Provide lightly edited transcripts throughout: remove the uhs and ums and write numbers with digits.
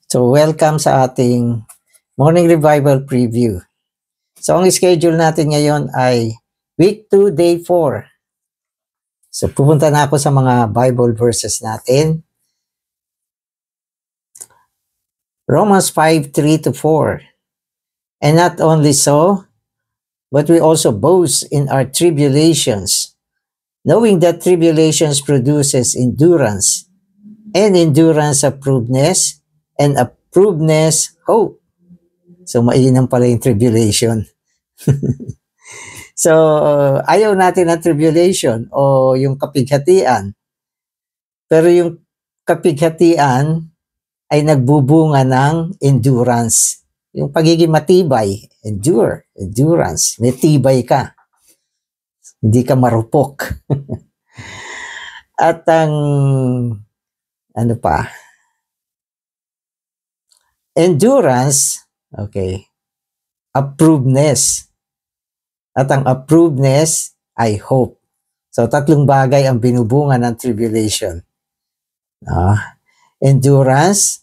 So welcome sa ating Morning Revival Preview. So ang schedule natin ngayon ay Week 2, Day 4. So pupunta na ako sa mga Bible verses natin. Romans 5:3-4. And not only so, but we also boast in our tribulations, knowing that tribulations produces endurance, and endurance approvedness, and approvedness hope. So mainam pala yung tribulation. So ayaw natin ng tribulation o yung kapighatian. Pero yung kapighatian ay nagbubunga ng endurance. Yung pagiging matibay, endurance, may tibay ka. Hindi ka marupok. At ang endurance, approvedness. At ang approvedness ay hope. So tatlong bagay ang binubunga ng tribulation. Endurance,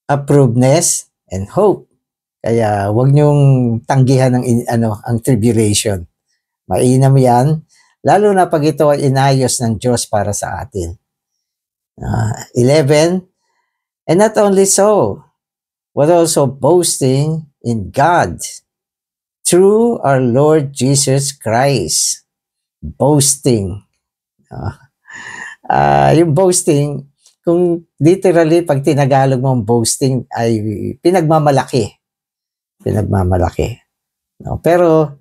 approvedness, and hope. Kaya wag niyong tanggihan ang tribulation. Mainam yan, lalo na pag ito ay inayos ng Diyos para sa atin. 11, and not only so, but also boasting in God through our Lord Jesus Christ. Boasting. Yung boasting, kung literally pag tinagalog mong boasting ay pinagmamalaki. No? Pero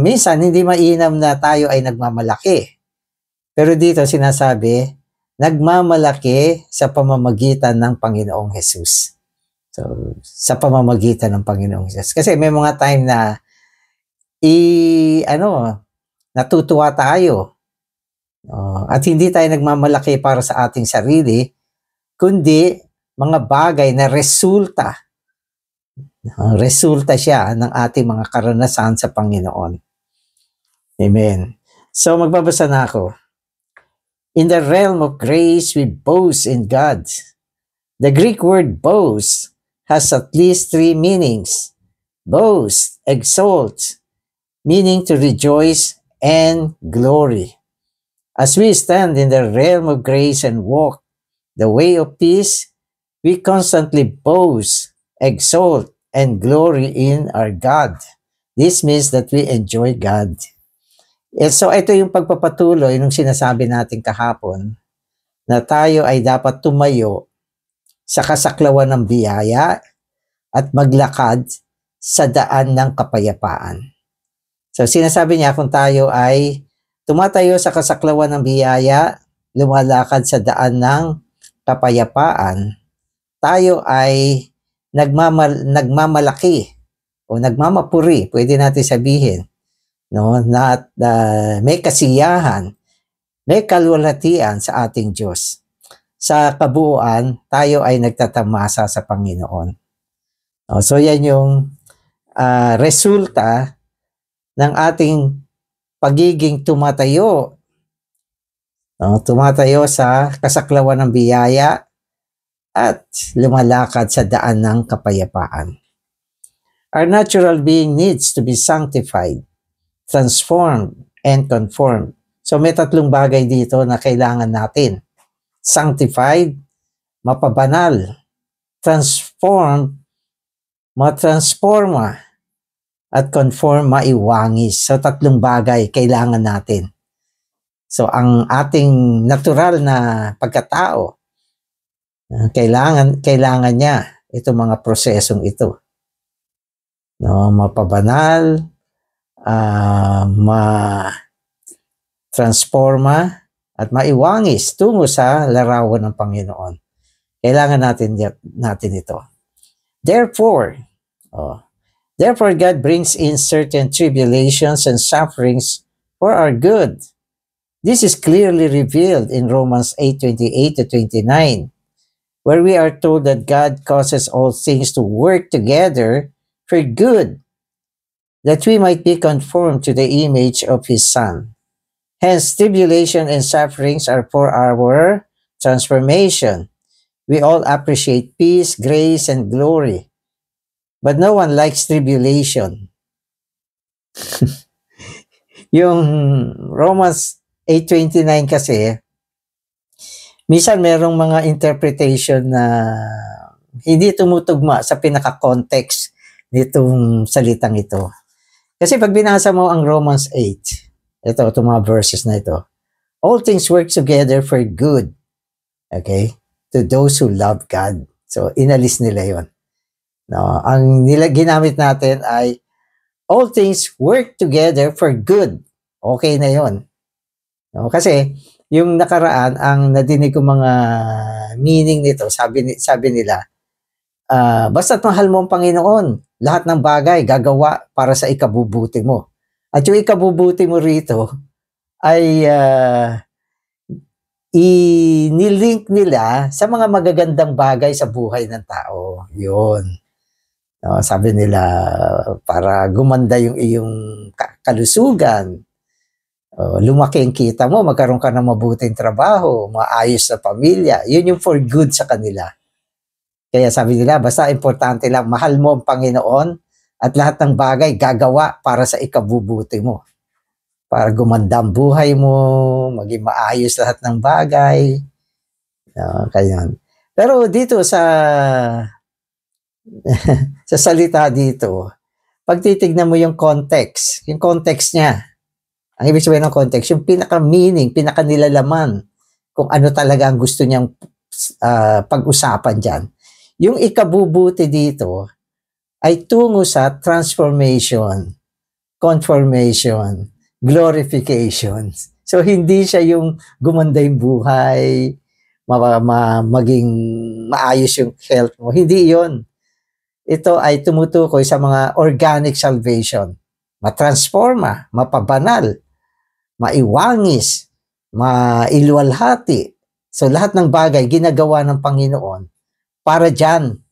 minsan hindi mainam na tayo ay nagmamalaki. Pero dito sinasabi, nagmamalaki sa pamamagitan ng Panginoong Jesus. So, sa pamamagitan ng Panginoong Jesus. Kasi may mga time na natutuwa tayo. At hindi tayo nagmamalaki para sa ating sarili, kundi mga bagay na resulta siya ng ating mga karanasan sa Panginoon. Amen. So magbabasa na ako. In the realm of grace, we boast in God. The Greek word boast has at least 3 meanings. Boast, exalt, meaning to rejoice, and glory. As we stand in the realm of grace and walk the way of peace, we constantly boast, exalt, and glory in our God. This means that we enjoy God. So ito yung pagpapatuloy nung sinasabi natin kahapon na tayo ay dapat tumayo sa kasaklawan ng biyaya at maglakad sa daan ng kapayapaan. So sinasabi niya kung tayo ay tumatayo sa kasaklawan ng biyaya, lumalakad sa daan ng kapayapaan, tayo ay nagmamalaki o nagmamapuri, pwede natin sabihin, no, na may kasiyahan, may kalwalhatian sa ating Diyos. Sa kabuuan, tayo ay nagtatamasa sa Panginoon. So yan yung resulta ng ating pagiging tumatayo. Tumatayo sa kasaklawan ng biyaya at lumalakad sa daan ng kapayapaan. Our natural being needs to be sanctified, transformed, and conformed. So may tatlong bagay dito na kailangan natin. Sanctified, mapabanal, transformed, matransforma, at conform, maiwangis. So tatlong bagay kailangan natin. So ang ating natural na pagkatao, kailangan niya itong mga prosesong ito. No, mapabanal, ma-transforma, at maiwangis tungo sa larawan ng Panginoon. Kailangan natin ito. Therefore, God brings in certain tribulations and sufferings for our good. This is clearly revealed in Romans 8:28-29, where we are told that God causes all things to work together for good, that we might be conformed to the image of His Son. Hence, tribulation and sufferings are for our transformation, we all appreciate peace, grace, and glory. But no one likes tribulation. Yung Romans 8:29 kasi, minsan merong mga interpretation na hindi tumutugma sa pinaka-context nitong salitang ito. Kasi pag binasa mo ang Romans 8, itong mga verses na ito, all things work together for good, okay, to those who love God. So, inalis nila yon. No, ang ginamit natin ay all things work together for good. Okay na yon. No, kasi yung nakaraan, ang nadinig ko mga meaning nito, sabi nila, basta't mahal mo ang Panginoon, lahat ng bagay gagawa para sa ikabubuti mo. At yung ikabubuti mo rito ay inilink nila sa mga magagandang bagay sa buhay ng tao. Yun. No, sabi nila, para gumanda yung iyong kalusugan, lumaki ang kita mo, magkaroon ka ng mabuting trabaho, maayos na pamilya. Yun yung for good sa kanila. Kaya sabi nila, basta importante lang, mahal mo ang Panginoon at lahat ng bagay gagawa para sa ikabubuti mo. Para gumanda ang buhay mo, maging maayos lahat ng bagay. Kaya. Pero dito sa sa salita dito, pag titignan mo yung context niya, ang ibig sabihin ng context, yung pinaka-meaning, pinaka-nilalaman, kung ano talaga ang gusto niyang pag-usapan dyan. Yung ikabubuti dito ay tungo sa transformation, conformation, glorification. So, hindi siya yung gumanda yung buhay, maging maayos yung health mo. Hindi yon. Ito ay tumutukoy sa mga organic salvation. Matransforma, mapabanal, maiwangis, mailuwalhati. So, lahat ng bagay ginagawa ng Panginoon para dyan.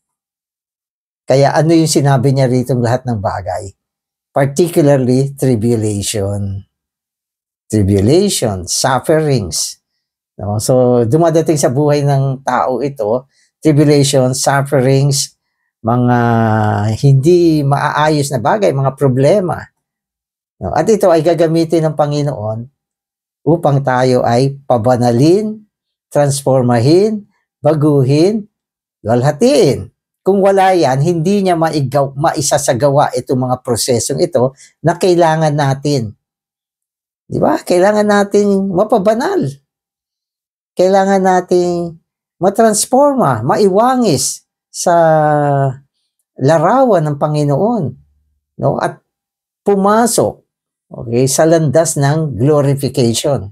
Kaya ano yung sinabi niya rito lahat ng bagay? Particularly, tribulation, sufferings. No? So, dumadating sa buhay ng tao ito, tribulation, sufferings, mga hindi maaayos na bagay, mga problema. No? At ito ay gagamitin ng Panginoon upang tayo ay pabanalin, transformahin, baguhin, luwalhatiin. Kung wala yan, hindi niya maisasagawa itong mga prosesong ito na kailangan natin. Di ba? Kailangan nating mapabanal. Kailangan nating matransforma, maiwangis sa larawan ng Panginoon. No? At pumasok, okay, sa landas ng glorification.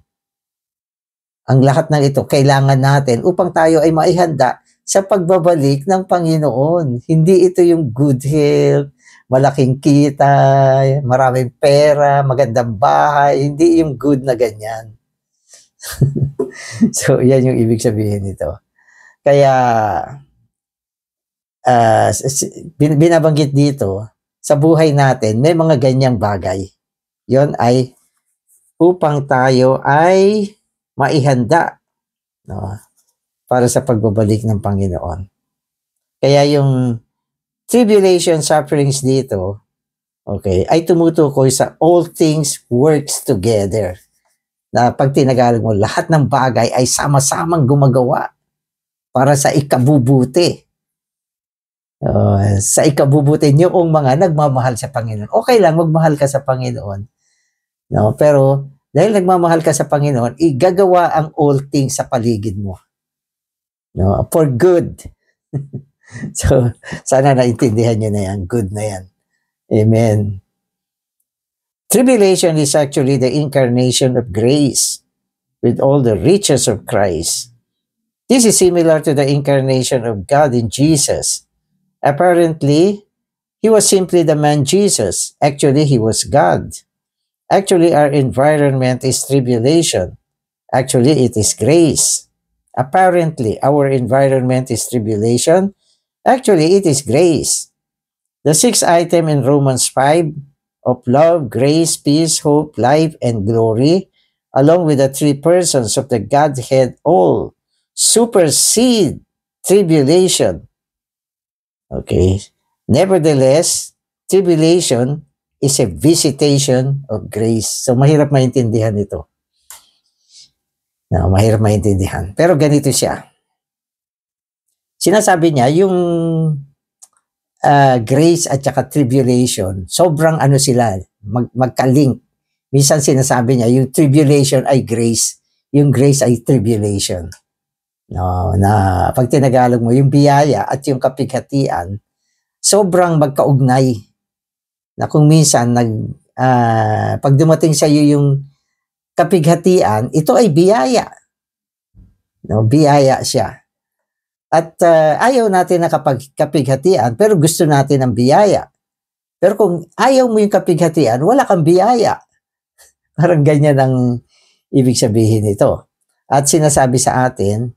Ang lahat ng ito kailangan natin upang tayo ay maihanda sa pagbabalik ng Panginoon. Hindi ito yung good health, malaking kita, maraming pera, magandang bahay. Hindi yung good na ganyan. So, yan yung ibig sabihin nito. Kaya, binabanggit dito, sa buhay natin, may mga ganyang bagay. Yon ay upang tayo ay maihanda, no, para sa pagbabalik ng Panginoon. Kaya yung tribulation, sufferings dito, okay, ay tumutukoy sa all things works together. Na pag tinagalag mo, lahat ng bagay ay sama-samang gumagawa para sa ikabubuti. Sa ikabubuti niyong mga nagmamahal sa Panginoon. Okay lang, magmahal ka sa Panginoon. No? Pero dahil nagmamahal ka sa Panginoon, igagawa ang all things sa paligid mo. No, for good. So, sana naintindihan nyo na yan. Good na yan. Amen. Tribulation is actually the incarnation of grace with all the riches of Christ. This is similar to the incarnation of God in Jesus. Apparently, he was simply the man Jesus. Actually, he was God. Actually, our environment is tribulation. Actually, it is grace. Apparently, our environment is tribulation. Actually, it is grace. The sixth item in Romans 5 of love, grace, peace, hope, life, and glory, along with the three persons of the Godhead, all supersede tribulation. Okay. Nevertheless, tribulation is a visitation of grace. So, mahirap maintindihan ito. No, mahirap maintindihan. Pero ganito siya. Sinasabi niya, yung grace at saka tribulation, sobrang ano sila, magka-link. Minsan sinasabi niya, yung tribulation ay grace, yung grace ay tribulation. No, na pag tinagalog mo, yung biyaya at yung kapighatian, sobrang magkaugnay. Na kung minsan, pag dumating sa iyo yung kapighatian, ito ay biyaya. No, biyaya siya. At ayaw natin na kapighatian, pero gusto natin ng biyaya. Pero kung ayaw mo yung kapighatian, wala kang biyaya. Parang ganyan ang ibig sabihin nito. At sinasabi sa atin,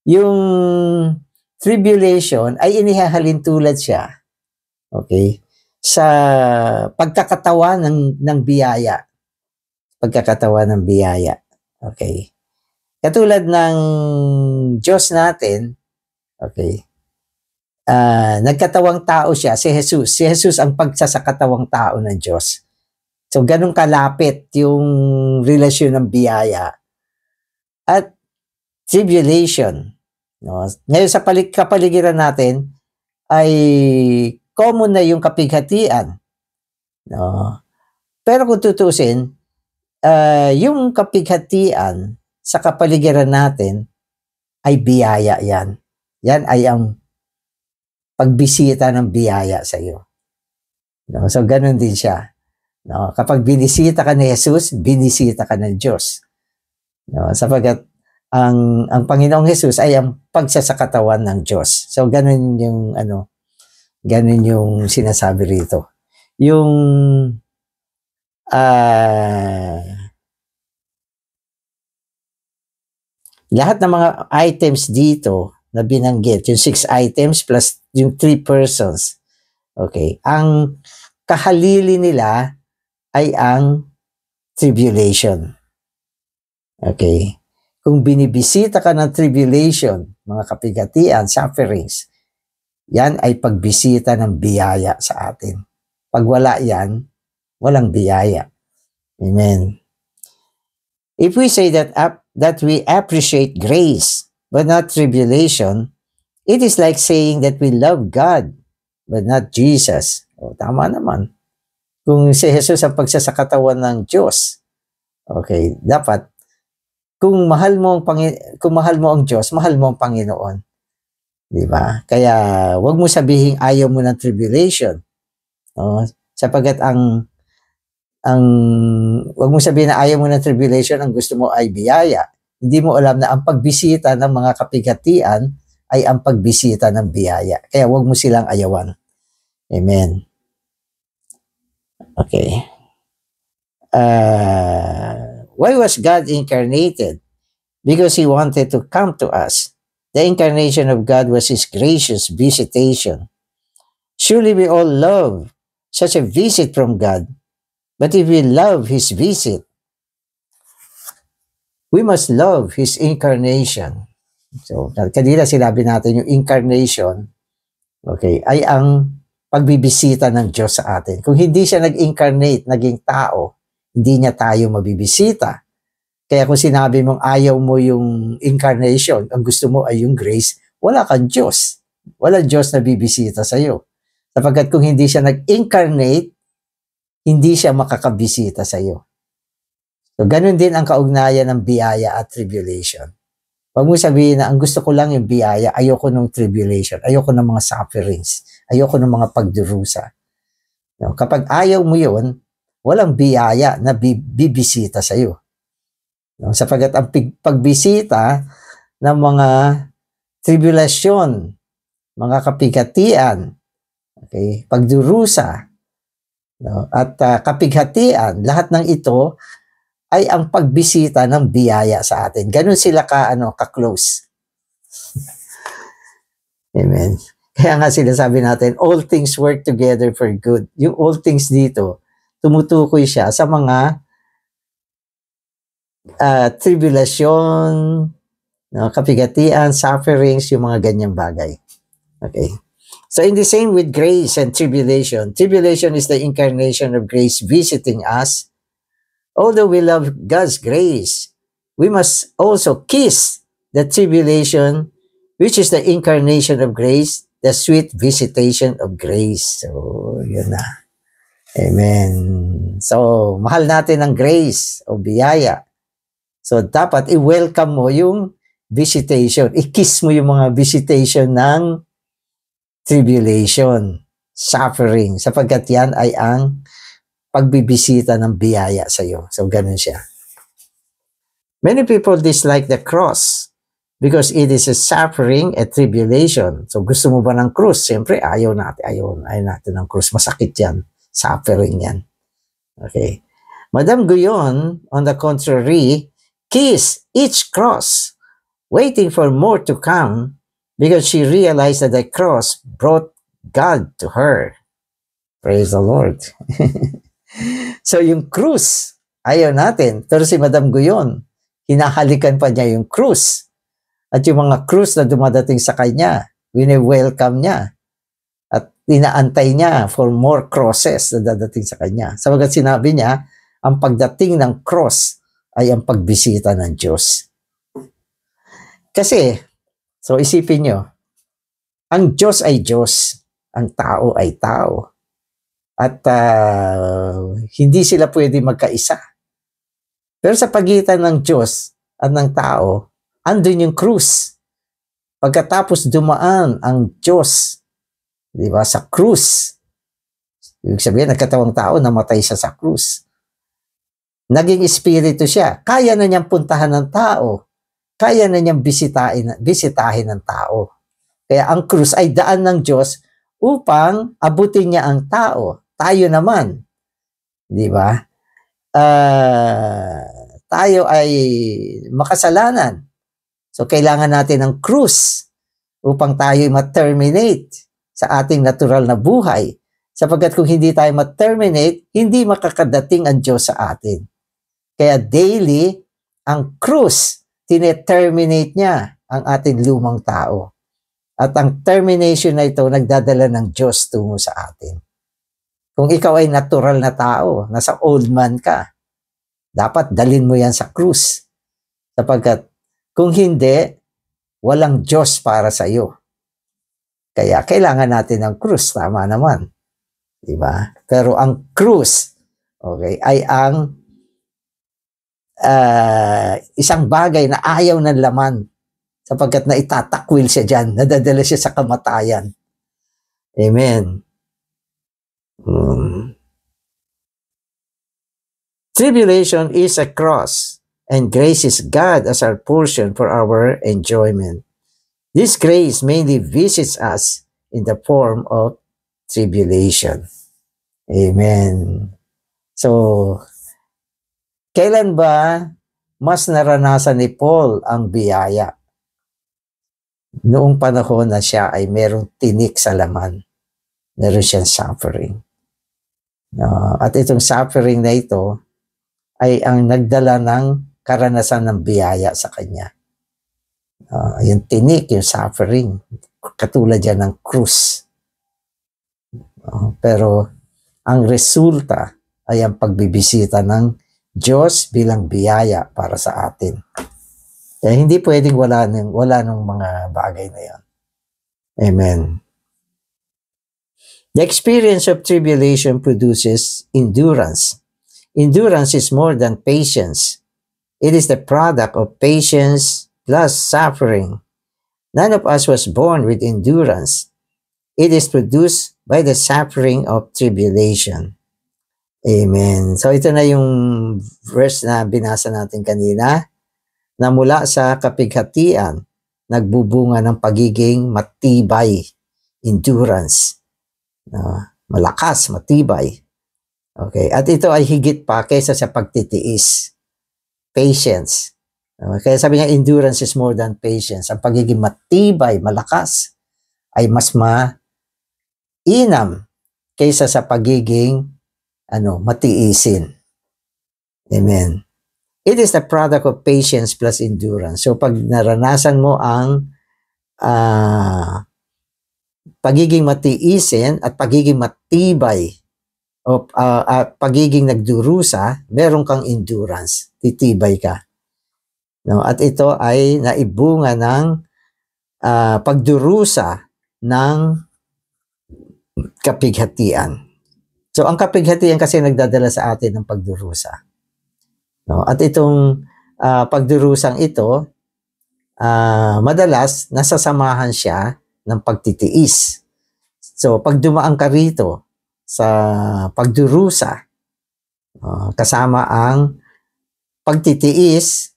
yung tribulation ay inihahalin tulad siya, okay, sa pagkakatawan ng biyaya. Pagkakatawan ng biyaya. Okay. Katulad ng Diyos natin, okay, nagkatawang tao siya, si Jesus. Si Jesus ang pagsasakatawang tao ng Diyos. So, ganun kalapit yung relasyon ng biyaya at tribulation. No? Ngayon, sa kapaligiran natin, ay common na yung kapighatian. No? Pero kung tutusin, yung kapighatian sa kapaligiran natin ay biyaya yan. Yan ay ang pagbisita ng biyaya sa iyo. No? So, ganun din siya. No? Kapag binisita ka ni Jesus, binisita ka ng Diyos. No? Sapagat ang Panginoong Jesus ay ang pagsasakatawan ng Diyos. So, ganun yung ganun yung sinasabi rito. Yung lahat ng mga items dito na binanggit, yung 6 items plus yung 3 persons, okay, ang kahalili nila ay ang tribulation. Okay. Kung binibisita ka ng tribulation, mga kapighatian, sufferings, yan ay pagbisita ng biyaya sa atin. Pag wala yan, walang biyaya. Amen. If we say that we appreciate grace but not tribulation, it is like saying that we love God but not Jesus. O, tama naman. Kung si Jesus ang pagsasakatawan ng Diyos, okay, dapat kung mahal mo ang Diyos, mahal mo ang Panginoon. Di ba? Kaya wag mo sabihin ayaw mo ng tribulation. No? Sapagat wag mo sabihin na ayaw mo ng tribulation, ang gusto mo ay biyaya. Hindi mo alam na ang pagbisita ng mga kapighatian ay ang pagbisita ng biyaya. Kaya wag mo silang ayawan. Amen. Okay. Why was God incarnated? Because He wanted to come to us. The incarnation of God was His gracious visitation. Surely we all love such a visit from God. But if we love His visit, we must love His incarnation. So, kanina sinabi natin yung incarnation, okay, ay ang pagbibisita ng Diyos sa atin. Kung hindi siya nag-incarnate, naging tao, hindi niya tayo mabibisita. Kaya kung sinabi mong ayaw mo yung incarnation, ang gusto mo ay yung grace, wala kang Diyos. Wala Diyos na bibisita sa iyo. Sapagkat kung hindi siya nag-incarnate, hindi siya makakabisita sa iyo. So, ganun din ang kaugnayan ng biyaya at tribulation. Huwag mo sabihin na ang gusto ko lang yung biyaya, ayoko ng tribulation, ayoko ng mga sufferings, ayoko ng mga pagdurusa. No? Kapag ayaw mo yun, walang biyaya na bibisita sa iyo. No? Sapagat ang pagbisita ng mga tribulasyon, mga kapighatian, okay, pagdurusa, no? At kapighatian, lahat ng ito ay ang pagbisita ng biyaya sa atin. Ganun sila ka-close. Amen. Kaya nga sinasabi natin, all things work together for good. Yung all things dito, tumutukoy siya sa mga tribulation, No, kapigatian, sufferings, yung mga ganyang bagay. Okay. So in the same with grace and tribulation. Tribulation is the incarnation of grace visiting us. Although we love God's grace, we must also kiss the tribulation, which is the incarnation of grace, the sweet visitation of grace. So, yun na. Amen. So, mahal natin ang grace o biyaya. So, dapat i-welcome mo yung visitation. I-kiss mo yung mga visitation ng tribulation, suffering, sapagkat yan ay ang pagbibisita ng biyaya sa iyo. So, ganun siya. Many people dislike the cross because it is a suffering, a tribulation. So, gusto mo ba ng cross? Siyempre, ayaw natin ng cross. Masakit yan. Suffering yan. Okay. Madame Guyon, on the contrary, kissed each cross, waiting for more to come, because she realized that the cross brought God to her. Praise the Lord. So, yung krus, ayaw natin. Pero si Madame Guyon, hinahalikan pa niya yung krus. At yung mga krus na dumadating sa kanya, wini-welcome niya. At inaantay niya for more crosses na dadating sa kanya. Sabagat sinabi niya, ang pagdating ng cross ay ang pagbisita ng Diyos. Kasi, so isipin nyo, ang Diyos ay Diyos, ang tao ay tao. At hindi sila pwede magkaisa. Pero sa pagitan ng Diyos at ng tao, andun yung krus. Pagkatapos dumaan ang Diyos, di ba, sa krus, ibig sabihin, nagkatawang tao, namatay siya sa krus. Naging espiritu siya. Kaya na niyang puntahan ng tao. Kaya na niyang bisitahin ng tao. Kaya ang krus ay daan ng Diyos upang abutin niya ang tao. Tayo naman. Di ba? Tayo ay makasalanan. So, kailangan natin ng krus upang tayo ma-terminate sa ating natural na buhay. Sapagkat kung hindi tayo ma-terminate, hindi makakadating ang Diyos sa atin. Kaya daily, ang krus, tine-terminate niya ang ating lumang tao. At ang termination na ito, nagdadala ng Diyos tungo sa atin. Kung ikaw ay natural na tao, nasa old man ka, dapat dalin mo yan sa krus. Sapagkat kung hindi, walang Diyos para sa iyo. Kaya kailangan natin ng krus, tama naman. Diba? Pero ang krus, okay, ay ang isang bagay na ayaw ng laman sapagkat na itatakwil siya dyan, nadadala siya sa kamatayan. Amen. Tribulation is a cross, and grace is God as our portion for our enjoyment. This grace mainly visits us in the form of tribulation. Amen. So, kailan ba mas naranasan ni Paul ang biyaya? Noong panahon na siya ay merong tinik sa laman. Meron siyang suffering. At itong suffering na ito ay ang nagdala ng karanasan ng biyaya sa kanya. Yung tinik, yung suffering, katulad yan ng krus. Pero ang resulta ay ang pagbibisita ng Diyos bilang biyaya para sa atin. Kaya hindi pwedeng wala ng mga bagay na yan. Amen. The experience of tribulation produces endurance. Endurance is more than patience. It is the product of patience plus suffering. None of us was born with endurance. It is produced by the suffering of tribulation. Amen. So ito na yung verse na binasa natin kanina, na mula sa kapighatian, nagbubunga ng pagiging matibay, endurance. Malakas, matibay. Okay. At ito ay higit pa kaysa sa pagtitiis. Patience. Kaya sabi niya, endurance is more than patience. Ang pagiging matibay, malakas, ay mas mainam kaysa sa pagiging matiisin. Amen. It is the product of patience plus endurance. So pag naranasan mo ang pagiging matiisin at pagiging matibay o pagiging nagdurusa, meron kang endurance, titibay ka. No? At ito ay naibunga ng pagdurusa ng kapighatian. So ang kapighatian kasi nagdadala sa atin ng pagdurusa. No? At itong pagdurusang ito, madalas nasasamahan siya ng pagtitiis. So pag dumaan ka rito sa pagdurusa, kasama ang pagtitiis,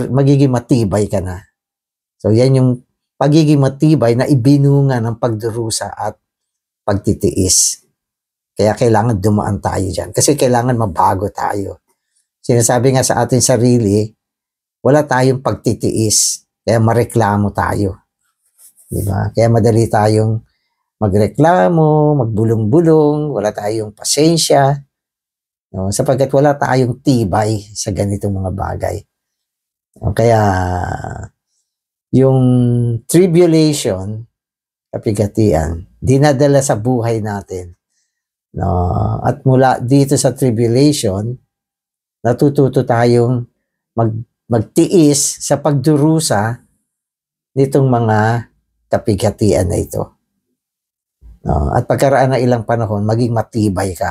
magiging matibay ka na. So yan yung pagiging matibay na ibinunga ng pagdurusa at pagtitiis. Kaya kailangan dumaan tayo dyan. Kasi kailangan mabago tayo. Sinasabi nga sa ating sarili, wala tayong pagtitiis. Kaya mareklamo tayo. Diba? Kaya madali tayong magreklamo, magbulong-bulong, wala tayong pasensya. No? Sapagkat wala tayong tibay sa ganitong mga bagay. Kaya yung tribulation, kapigatian, dinadala sa buhay natin. No? At mula dito sa tribulation, natututo tayong magtiis sa pagdurusa nitong mga kapigatian na ito. No? At pagkaraan ng ilang panahon, maging matibay ka.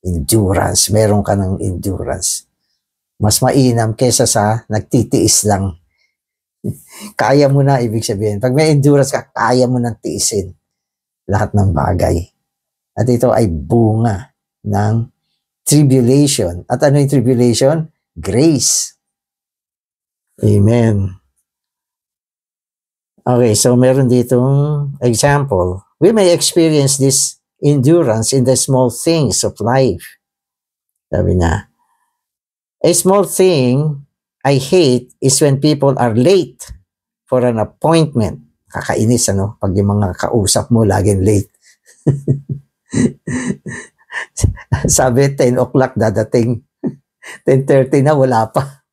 Endurance, meron ka ng endurance. Mas mainam kesa sa nagtitiis lang. Kaya mo na, ibig sabihin. Pag may endurance ka, kaya mo nang tiisin lahat ng bagay. At ito ay bunga ng tribulation. At ano yung tribulation? Grace. Amen. Okay, so meron ditong example. We may experience this endurance in the small things of life. Sabi na, a small thing I hate is when people are late for an appointment. Kakainis, ano? Pag yung mga kausap mo, laging late. Sabi, 10 o'clock dadating. 10:30 na, wala pa.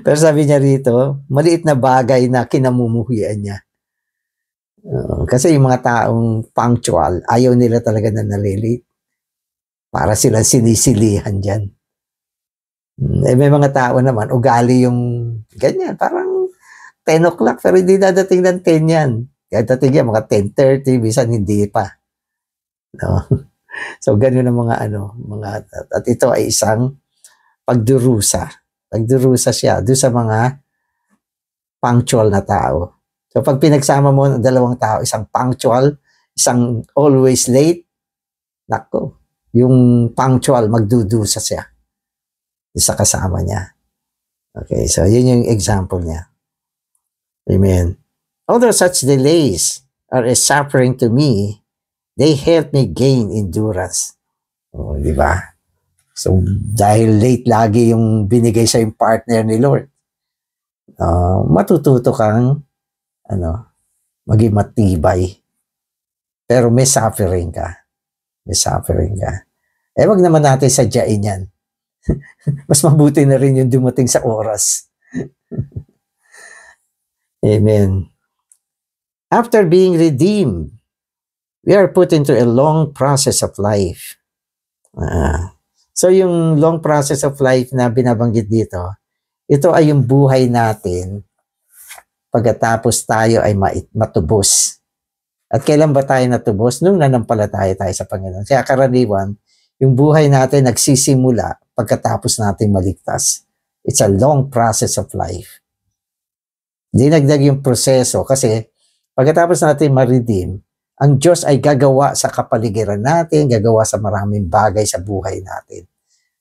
Pero sabi niya rito, maliit na bagay na kinamumuhian niya. Kasi yung mga taong punctual, ayaw nila talaga na nalilate. Para silang sinisilihan dyan. May mga tao naman, ugali yung ganyan, parang 10 o'clock, pero hindi dadating ng 10 yan. Kaya dating yan, mga 10:30, bisan hindi pa. No? So, ganun ang at ito ay isang pagdurusa. Pagdurusa siya doon sa mga punctual na tao. So, pag pinagsama mo ng dalawang tao, isang punctual, isang always late, nako, yung punctual, magdudusa siya sa kasama niya. Okay, so yun yung example niya. Amen. Although such delays are a suffering to me, they help me gain endurance. Oh, di ba? So, dahil late lagi yung binigay sa yung partner ni Lord, matututo kang maging matibay. Pero may suffering ka. May suffering ka. Wag naman natin sadyain yan. Mas mabuti na rin yung dumating sa oras. Amen. After being redeemed, we are put into a long process of life. So yung long process of life na binabanggit dito, ito ay yung buhay natin pagkatapos tayo ay matubos. At kailan ba tayo natubos? Nung nanampalataya tayo sa Panginoon. Kaya karaniwan, yung buhay natin nagsisimula pagkatapos natin maligtas. It's a long process of life. Dinagdag yung proseso kasi pagkatapos natin ma-redeem, ang Diyos ay gagawa sa kapaligiran natin, gagawa sa maraming bagay sa buhay natin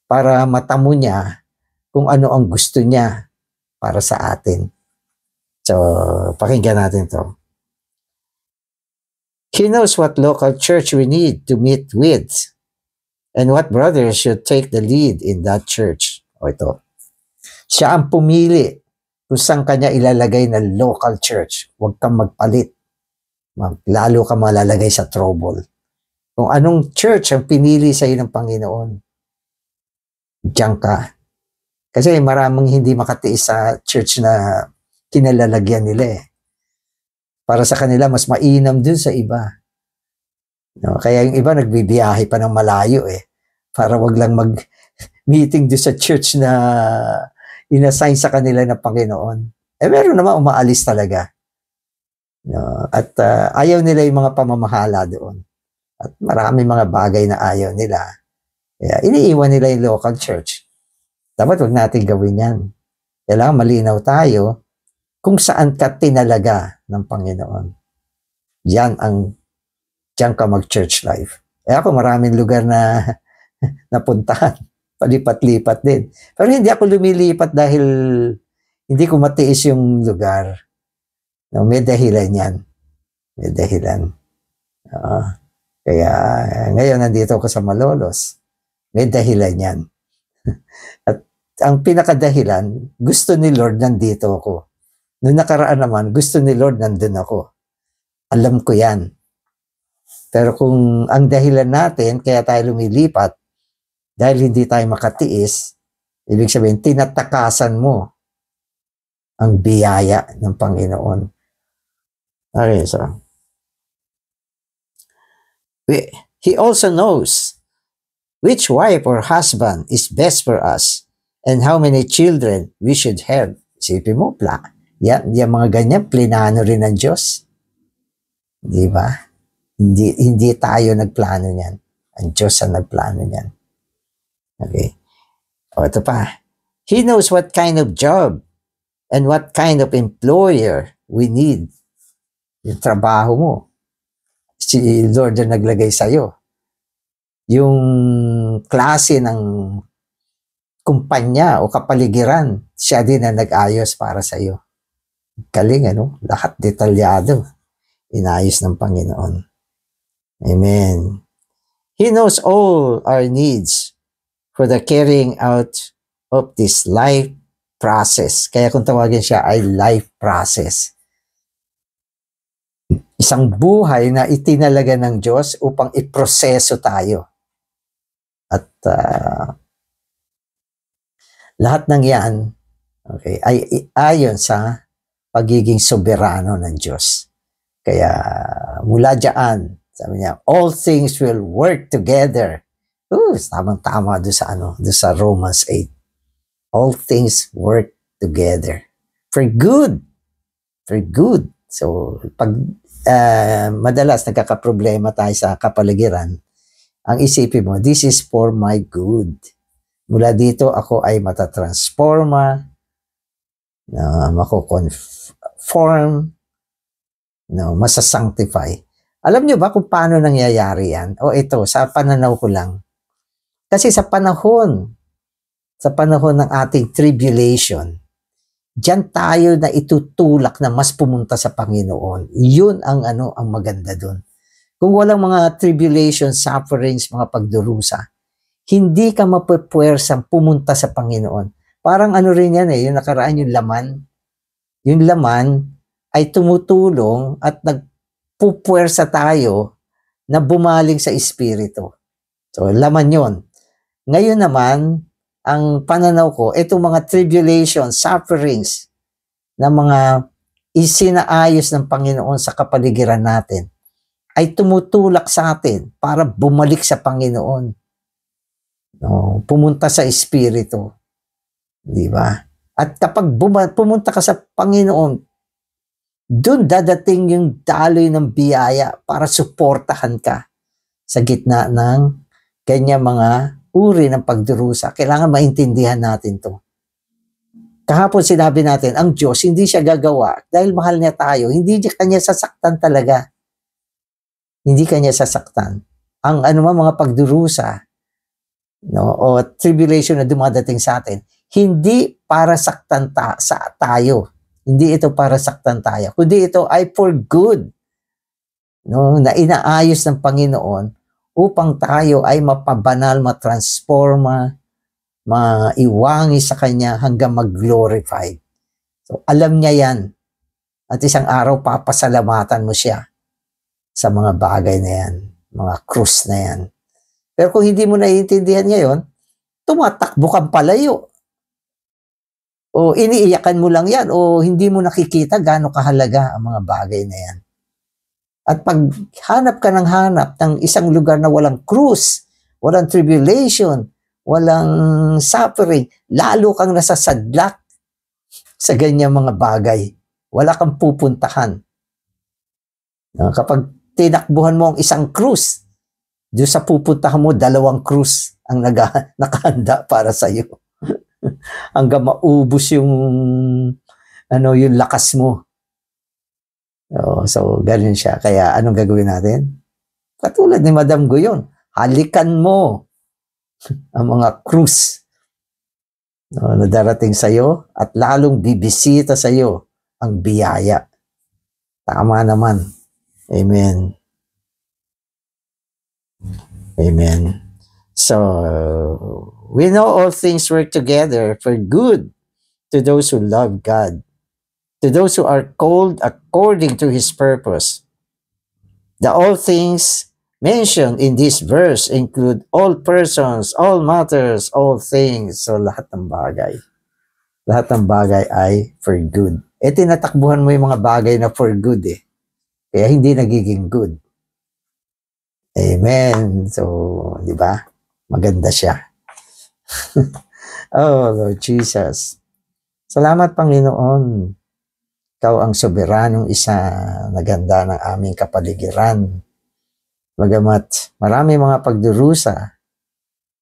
para matamo niya kung ano ang gusto niya para sa atin. So, pakinggan natin to. He knows what local church we need to meet with and what brothers should take the lead in that church. O ito. Siya ang pumili kung saan kanya ilalagay na local church. Huwag kang magpalit. Lalo ka malalagay sa trouble. Kung anong church ang pinili sa iyo ng Panginoon, diyan ka. Kasi maraming hindi makatiis sa church na kinalalagyan nila eh. Para sa kanila, mas mainam dun sa iba. No? Kaya yung iba nagbibiyahe pa ng malayo eh. Para wag lang mag-meeting dun sa church na inassign sa kanila ng Panginoon. Eh meron naman umaalis talaga. No? At ayaw nila yung mga pamamahala doon. At marami mga bagay na ayaw nila. Kaya iniiwan nila yung local church. Dapat wag natin gawin yan. Kailangan malinaw tayo kung saan ka tinalaga ng Panginoon. Diyan ka mag-church life. Eh ako maraming lugar na napuntahan. Palipat-lipat din. Pero hindi ako lumilipat dahil hindi ko matiis yung lugar. No, may dahilan yan. May dahilan. Kaya ngayon nandito ako sa Malolos. May dahilan yan. At ang pinakadahilan, gusto ni Lord nandito ako. Noong nakaraan naman, gusto ni Lord nandun ako. Alam ko yan. Pero kung ang dahilan natin, kaya tayo lumilipat, dahil hindi tayo makatiis, ibig sabihin, tinatakasan mo ang biyaya ng Panginoon. Okay, so. He also knows which wife or husband is best for us and how many children we should have. Isipin mo, yan mga ganyan, plinano rin ng Diyos. Di ba? Hindi tayo nagplano niyan. Ang Diyos ang nagplano niyan. Okay. O, ito pa. He knows what kind of job and what kind of employer we need. Yung trabaho mo. Si Lord na naglagay sa'yo. Yung klase ng kumpanya o kapaligiran, siya din na nag-ayos para sa'yo. Galing, ano? Lahat detalyado. Inayos ng Panginoon. Amen. He knows all our needs for the carrying out of this life process. Kaya kung tawagin siya ay life process. Isang buhay na itinalaga ng Diyos upang iproseso tayo. At lahat ng yan, okay, ay ayon sa pagiging soberano ng Diyos. Kaya mula dyan, sabi niya, all things will work together. Tamang-tama doon sa Romans 8. All things work together for good. For good. So, pag madalas nagkakaproblema tayo sa kapaligiran, ang isipin mo, this is for my good. Mula dito, ako ay matatransforma, mako-conform, masasanctify. Alam nyo ba kung paano nangyayari yan? O ito, sa pananaw ko lang. Kasi sa panahon ng ating tribulation, diyan tayo na itutulak na mas pumunta sa Panginoon. Yun ang maganda doon. Kung walang mga tribulation, sufferings, mga pagdurusa, hindi ka mapupwersang pumunta sa Panginoon. Parang rin yan yung nakaraan yung laman. Yung laman ay tumutulong at nagpupwersa tayo na bumaling sa Espiritu. So, laman yon. Ngayon naman, ang pananaw ko, itong mga tribulation, sufferings, na mga isinaayos ng Panginoon sa kapaligiran natin, ay tumutulak sa atin para bumalik sa Panginoon. Pumunta sa Espiritu. Di ba? At kapag pumunta ka sa Panginoon, doon dadating yung daloy ng biyaya para suportahan ka sa gitna ng kanya mga uri ng pagdurusa. Kailangan maintindihan natin to. Kahapon sinabi natin, ang Diyos hindi siya gagawa dahil mahal niya tayo. Hindi kanya sasaktan talaga. Hindi kanya sasaktan. Ang mga pagdurusa o tribulation na dumadating sa atin, hindi para saktan tayo. Hindi ito para saktan tayo. Kundi ito ay for good. Na inaayos ng Panginoon upang tayo ay mapabanal, matransforma, maiwangi sa Kanya hanggang mag-glorify. So, alam niya yan. At isang araw, papasalamatan mo siya sa mga bagay na yan, mga krus na yan. Pero kung hindi mo naiintindihan ngayon, tumatakbo kang palayo. O iniiyakan mo lang yan o hindi mo nakikita gaano kahalaga ang mga bagay na yan. At pag hanap ka ng hanap ng isang lugar na walang krus, walang tribulation, walang suffering, lalo kang nasasadlak sa ganyang mga bagay. Wala kang pupuntahan. Kapag tinakbuhan mo ang isang krus, doon sa pupuntahan mo, 2 krus ang nakahanda para sa iyo. Hanggang maubos yung lakas mo. So, ganun siya. Kaya, anong gagawin natin? Katulad ni Madam Guyon, halikan mo ang mga krus na darating sa iyo at lalong bibisita sa iyo ang biyaya. Tama naman. Amen. Amen. So, we know all things work together for good to those who love God, to those who are called according to His purpose. The all things mentioned in this verse include all persons, all matters, all things. So, lahat ng bagay. Lahat ng bagay ay for good. Tinatakbuhan mo yung mga bagay na for good eh. Kaya hindi nagiging good. Amen. So, di ba? Maganda siya. Oh, Lord Jesus. Salamat, Panginoon. Ikaw ang soberanong isa na ganda ng aming kapaligiran. Bagamat marami mga pagdurusa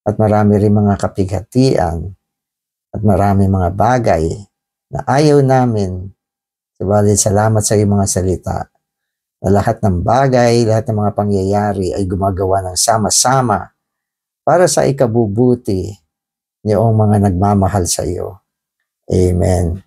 at marami rin mga kapighatian at marami mga bagay na ayaw namin. Subalit salamat sa iyong mga salita na lahat ng bagay, lahat ng mga pangyayari ay gumagawa ng sama-sama para sa ikabubuti niyong mga nagmamahal sa iyo. Amen.